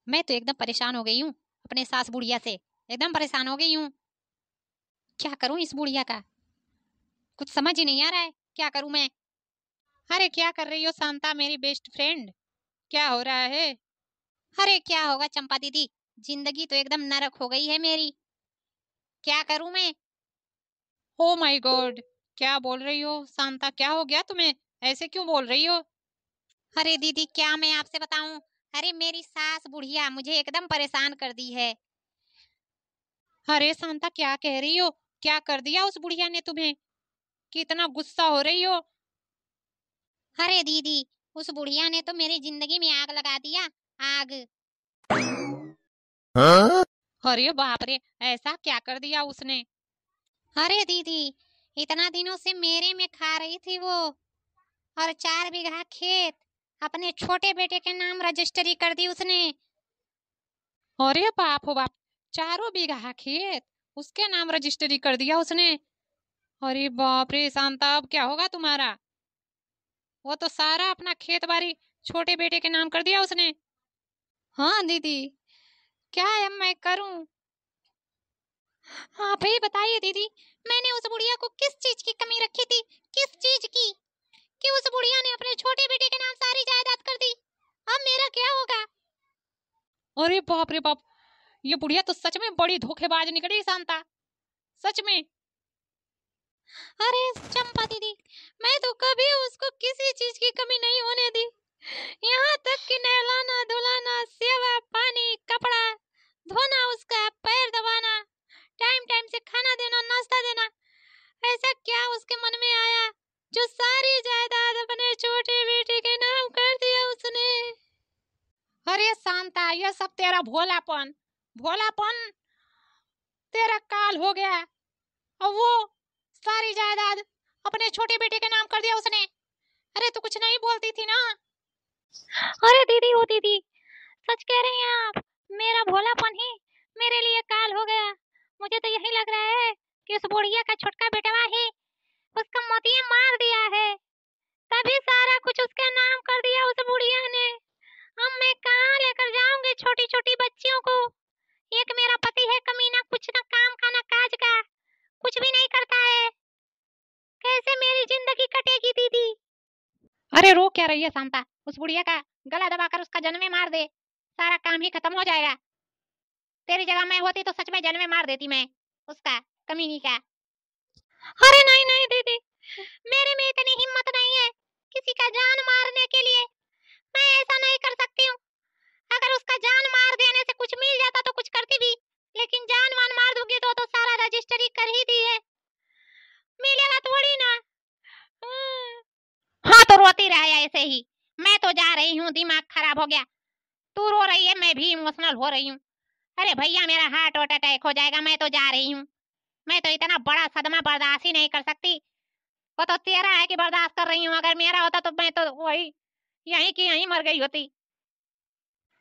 मैं तो एकदम परेशान हो गई हूँ अपने सास बुढ़िया से। एकदम परेशान हो गई हूँ। क्या करूँ इस बुढ़िया का, कुछ समझ ही नहीं आ रहा है। क्या करूँ मैं। अरे क्या कर रही हो शांता मेरी बेस्ट फ्रेंड, क्या हो रहा है? अरे क्या होगा चंपा दीदी, जिंदगी तो एकदम नरक हो गई है मेरी। क्या करूँ मैं। ओ माय गॉड, क्या बोल रही हो शांता? क्या हो गया तुम्हें? ऐसे क्यों बोल रही हो? अरे दीदी क्या मैं आपसे बताऊं। अरे मेरी सास बुढ़िया मुझे एकदम परेशान कर दी है। अरे शांता क्या कह रही हो? क्या कर दिया उस बुढ़िया ने तुम्हें कि इतना गुस्सा हो रही हो? अरे दीदी उस बुढ़िया ने तो मेरी जिंदगी में आग लगा दिया। आग। हाँ? अरे बाप रे, ऐसा क्या कर दिया उसने? अरे दीदी इतना दिनों से मेरे में खा रही थी वो, और 4 बीघा खेत अपने छोटे बेटे के नाम रजिस्ट्री कर दी उसने। अरे बाप हो बाप, 4 बीघा खेत उसके नाम रजिस्ट्री कर दिया उसने? अरे बाप रे शांता, अब क्या होगा तुम्हारा? वो तो सारा अपना खेत बाड़ी छोटे बेटे के नाम कर दिया उसने। हाँ दीदी, क्या है अब मैं करूं। आप ही बताइए दीदी, मैंने उस बुढ़िया को किस चीज की कमी रखी थी, किस चीज की, कि उस बुढ़िया ने अपने छोटे बेटे के नाम सारी जायदाद कर दी। अब मेरा क्या होगा। अरे बाप रे बाप, ये बुढ़िया तो सच में बड़ी धोखेबाज निकली शांता, सच में। अरे चंपा दीदी, मैं तो कभी उसको किसी चीज की कमी नहीं होने दी। यहाँ तक कि नहलाना धुलाना, सेवा पानी, कपड़ा धोना, उसका पैर दबाना, टाइम टाइम से खाना देना, नाश्ता देना, ऐसा क्या उसके मन में आया जो सारी जायदाद अपने छोटे बेटे के नाम कर दिया उसने। अरे शांता, ये सब तेरा भोलापन, भोलापन तेरा काल हो गया। और वो सारी जायदाद अपने छोटे बेटे के नाम कर दिया उसने। अरे तू कुछ नहीं बोलती थी ना? अरे दीदी ओ दीदी, सच कह रही हैं आप। मेरा भोलापन ही मेरे लिए काल हो गया। मुझे तो यही लग रहा है कि उस बुढ़िया का छोटका बेटवा ही उसका मोतिया मार दिया है, तभी सारा कुछ उसका नाम कर दिया उस बुढ़िया ने। अब मैं कहाँ लेकर जाऊंगी छोटी छोटी बच्चियों को। एक मेरा पति है कमीना, कुछ ना काम का ना काज का, कुछ भी नहीं करता है। कैसे मेरी जिंदगी कटेगी दीदी। अरे रो क्या रही है शांता, उस बुढ़िया का गला दबाकर उसका जन्मे मार दे, सारा काम ही खत्म हो जाएगा। तेरी जगह मैं होती तो सच में जन्मे मार देती मैं उसका, कमीनी का। अरे नहीं नहीं दीदी, मेरे में इतनी हिम्मत नहीं है किसी का जान मारने के लिए। मैं ऐसा नहीं कर सकती हूँ। अगर उसका जान मार देने से कुछ मिल जाता तो कुछ करती भी, लेकिन जान मान मार दूंगी तो सारा रजिस्ट्री कर ही दी है, मिलेगा थोड़ी ना। हाँ तो रोती रहे ऐसे ही। मैं तो जा रही हूँ, दिमाग खराब हो गया। तू रो रही है, मैं भी इमोशनल हो रही हूँ। अरे भैया मेरा हार्ट अटैक हो जाएगा, मैं तो जा रही हूँ। मैं तो इतना बड़ा सदमा बर्दाश्त ही नहीं कर सकती। वो तो तेरा है कि बर्दाश्त कर रही हूँ, अगर मेरा होता तो मैं तो वही यहीं की यहीं मर गई होती।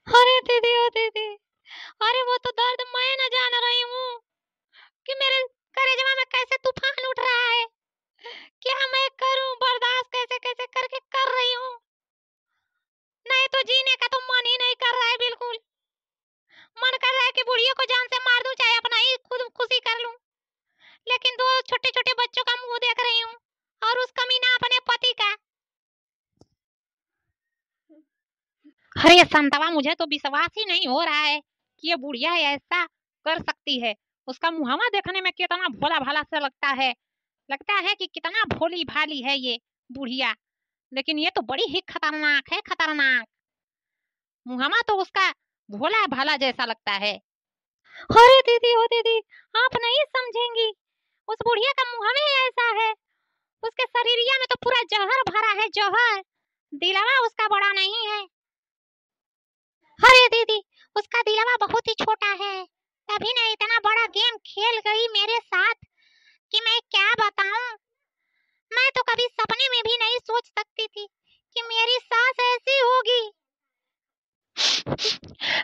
अरे दीदी ओ दीदी, अरे वो तो दर्द मैं न जान रही हूँ कि मेरे कलेजवा में कैसे तूफान उठ रहा है। क्या मैं करूं, बर्दाश्त कैसे कैसे करके कर रही हूँ। नहीं तो जीने का तो मन ही नहीं कर रहा है बिल्कुल। मन कर रहा है कि बुढ़ियों को जान से मार दूं, चाहे अपना ही खुद खुशी कर लूं। लेकिन दो छोटे छोटे बच्चों का मुंह देख रही हूँ, और उस कमीना अपने पति का। अरे संतवा, मुझे तो विश्वास ही नहीं हो रहा है कि ये बुढ़िया ऐसा कर सकती है। उसका मुहावा देखने में कितना भोला भाला सा लगता है। लगता है कि कितना भोली भाली है ये बुढ़िया, लेकिन ये तो बड़ी ही खतरनाक है, खतरनाक। मुहावा तो उसका भोला भाला जैसा लगता है। अरे दीदी ओ दीदी, आप नहीं समझेंगी। उस बुढ़िया का मुहावा ही ऐसा है। उसके शरीरिया में तो पूरा जहर भरा है, जहर। दिलवा उसका बड़ा नहीं है। अरे दीदी, उसका दिलवा बहुत ही छोटा है, तभी ना इतना बड़ा गेम खेल गई मेरे साथ कि मैं क्या बताऊं। मैं तो कभी सपने में भी नहीं सोच सकती थी कि मेरी सास ऐसी होगी।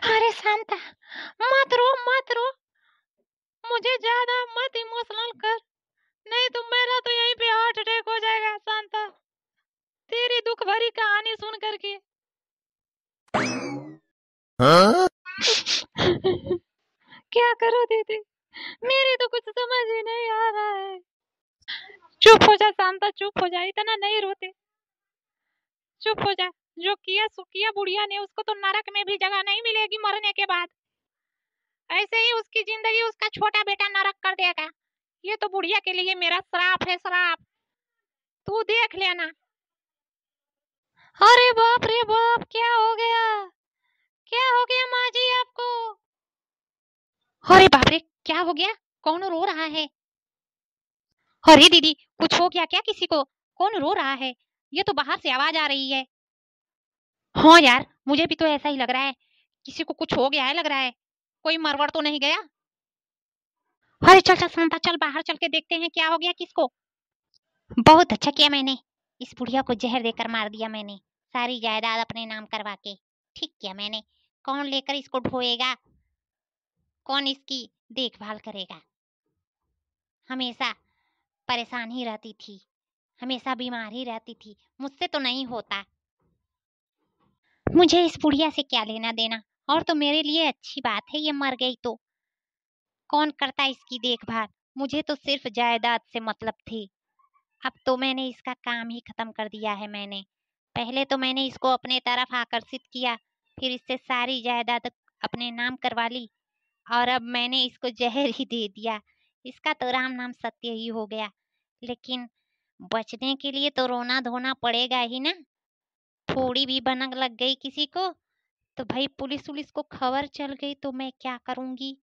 अरे शांता, मत रो मत रो, मुझे ज्यादा मत इमोशनल कर, नहीं तो मेरा तो यहीं पे हार्ट अटैक हो जाएगा शांता, तेरी दुख भरी कहानी सुन करके। हाँ? क्या करो दीदी, मेरी तो कुछ समझ ही नहीं आ रहा है। चुप हो जा शांता, चुप हो जा, इतना नहीं रोते, चुप हो जा। जो किया सो किया बुढ़िया ने, उसको तो नरक में भी जगह नहीं मिलेगी मरने के बाद। ऐसे ही उसकी जिंदगी उसका छोटा बेटा नरक कर देगा। ये तो बुढ़िया के लिए मेरा श्राप है, श्राप। तू देख लेना। अरे बाप रे बाप, क्या हो गया, क्या हो गया माँ जी आपको? अरे बाप रे, क्या हो गया? कौन रो रहा है? अरे दीदी, कुछ हो गया क्या किसी को? कौन रो रहा है? ये तो बाहर से आवाज आ रही है। हाँ यार, मुझे भी तो ऐसा ही लग रहा है, किसी को कुछ हो गया है लग रहा है। कोई मरवड़ तो नहीं गया? अरे चल चल शांता, चल बाहर चल के देखते हैं क्या हो गया किसको। बहुत अच्छा किया मैंने, इस बुढ़िया को जहर देकर मार दिया मैंने, सारी जायदाद अपने नाम करवा के। ठीक किया मैंने। कौन लेकर इसको ढोएगा, कौन इसकी देखभाल करेगा? हमेशा परेशान ही रहती थी, हमेशा बीमार ही रहती थी, मुझसे तो नहीं होता। मुझे इस बुढ़िया से क्या लेना देना, और तो मेरे लिए अच्छी बात है ये मर गई तो। कौन करता इसकी देखभाल, मुझे तो सिर्फ जायदाद से मतलब थी। अब तो मैंने इसका काम ही खत्म कर दिया है मैंने। पहले तो मैंने इसको अपने तरफ आकर्षित किया, फिर इससे सारी जायदाद अपने नाम करवा ली, और अब मैंने इसको जहर ही दे दिया। इसका तो राम नाम सत्य ही हो गया। लेकिन बचने के लिए तो रोना धोना पड़ेगा ही ना। थोड़ी भी भनक लग गई किसी को तो भाई पुलिस उलिस को खबर चल गई तो मैं क्या करूंगी?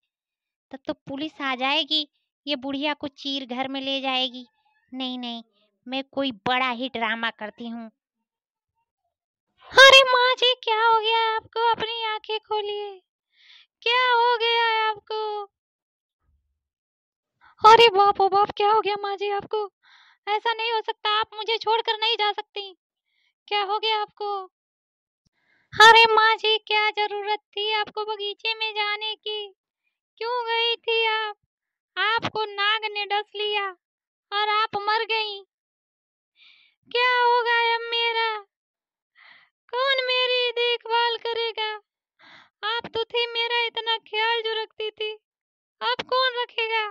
तब तो पुलिस आ जाएगी, ये बुढ़िया को चीर घर में ले जाएगी। नहीं नहीं, मैं कोई बड़ा ही ड्रामा करती हूँ। अरे माँ जी, क्या हो गया आपको? अपनी आंखें खोलिए, क्या हो गया है आपको? अरे बाप ओ बाप, क्या हो गया माँ जी आपको? ऐसा नहीं हो सकता, आप मुझे छोड़कर नहीं जा सकती। क्या हो गया आपको? अरे माँ जी, क्या जरूरत थी आपको बगीचे में जाने की? क्यों गई थी आप? आपको नाग ने डस लिया और आप मर गई। क्या होगा अब मेरा? कौन मेरी देखभाल करेगा? आप तो थी मेरा इतना ख्याल जो रखती थी, अब कौन रखेगा?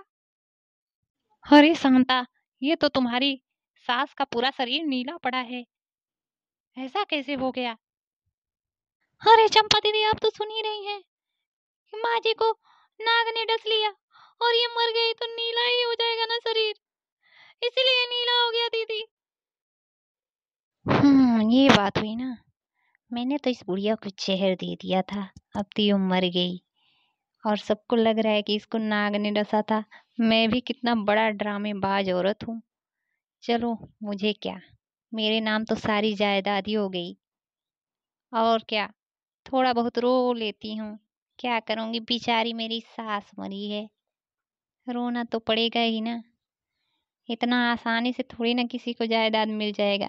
अरे शांता, ये तो तुम्हारी सास का पूरा शरीर नीला पड़ा है, ऐसा कैसे हो गया? अरे चंपा दीदी, आप तो सुन ही रही हैं कि माँ जी को नाग ने डस लिया और ये मर गई तो नीला ही हो जाएगा ना शरीर, इसीलिए नीला हो गया दीदी। ये बात हुई ना। मैंने तो इस बुढ़िया को जहर दे दिया था, अब तो ये मर गई और सबको लग रहा है कि इसको नाग ने डसा था। मैं भी कितना बड़ा ड्रामेबाज औरत हूँ। चलो, मुझे क्या, मेरे नाम तो सारी जायदाद ही हो गई। और क्या, थोड़ा बहुत रो लेती हूँ, क्या करूँगी, बेचारी मेरी सास मरी है, रोना तो पड़ेगा ही ना। इतना आसानी से थोड़ी ना किसी को जायदाद मिल जाएगा।